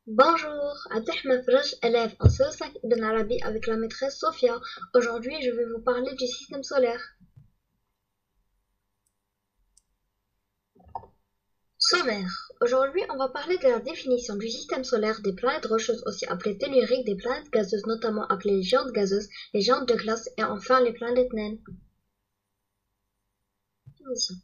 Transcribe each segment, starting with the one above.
Bonjour, Abdelhamid Fraj, élève en CE5 Ibn Arabi avec la maîtresse Sophia. Aujourd'hui, je vais vous parler du système solaire. Sommaire. Aujourd'hui, on va parler de la définition du système solaire, des planètes rocheuses aussi appelées telluriques, des planètes gazeuses notamment appelées les géantes gazeuses, les géantes de glace et enfin les planètes naines. Définition.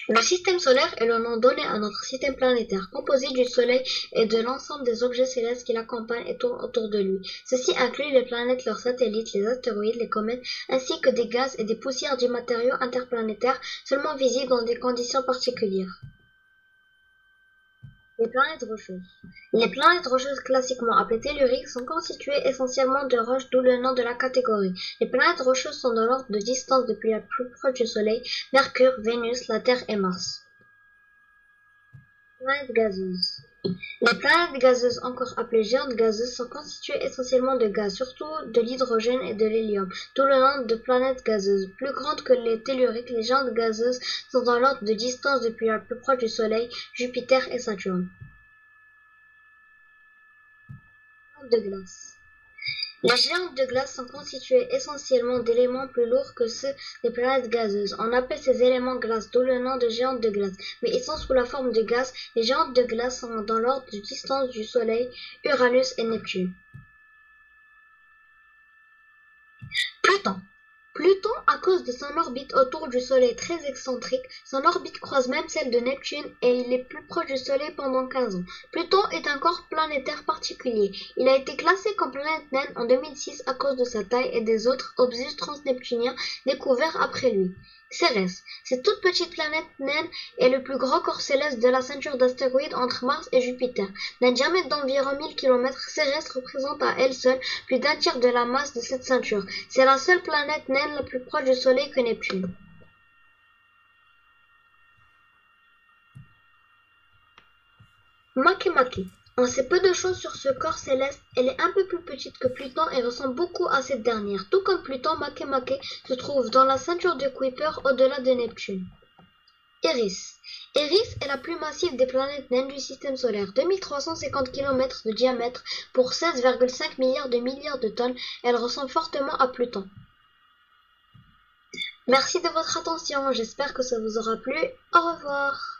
Le système solaire est le nom donné à notre système planétaire, composé du Soleil et de l'ensemble des objets célestes qui l'accompagnent et tournent autour de lui. Ceci inclut les planètes, leurs satellites, les astéroïdes, les comètes, ainsi que des gaz et des poussières du matériau interplanétaire seulement visibles dans des conditions particulières. Les planètes rocheuses. Les planètes rocheuses classiquement appelées telluriques sont constituées essentiellement de roches, d'où le nom de la catégorie. Les planètes rocheuses sont dans l'ordre de distance depuis la plus proche du Soleil, Mercure, Vénus, la Terre et Mars. Planètes gazeuses. Les planètes gazeuses, encore appelées géantes gazeuses, sont constituées essentiellement de gaz, surtout de l'hydrogène et de l'hélium, d'où le nom de planètes gazeuses. Plus grandes que les telluriques, les géantes gazeuses sont dans l'ordre de distance depuis la plus proche du Soleil, Jupiter et Saturne. De glace. Les géantes de glace sont constituées essentiellement d'éléments plus lourds que ceux des planètes gazeuses. On appelle ces éléments glace, d'où le nom de géantes de glace. Mais ils sont sous la forme de gaz. Les géantes de glace sont dans l'ordre de distance du Soleil, Uranus et Neptune. Pluton. Pluton, à cause de son orbite autour du Soleil très excentrique, son orbite croise même celle de Neptune et il est plus proche du Soleil pendant 15 ans. Pluton est un corps planétaire particulier. Il a été classé comme planète naine en 2006 à cause de sa taille et des autres objets transneptuniens découverts après lui. Cérès. Cette toute petite planète naine est le plus grand corps céleste de la ceinture d'astéroïdes entre Mars et Jupiter. D'un diamètre d'environ 1000 km, Cérès représente à elle seule plus d'un tiers de la masse de cette ceinture. C'est la seule planète naine la plus proche du Soleil que Neptune. Makemake. On sait peu de choses sur ce corps céleste. Elle est un peu plus petite que Pluton et ressemble beaucoup à cette dernière. Tout comme Pluton, Makemake se trouve dans la ceinture de Kuiper au-delà de Neptune. Eris. Eris est la plus massive des planètes naines du système solaire. 2350 km de diamètre pour 16,5 milliards de tonnes. Elle ressemble fortement à Pluton. Merci de votre attention. J'espère que ça vous aura plu. Au revoir.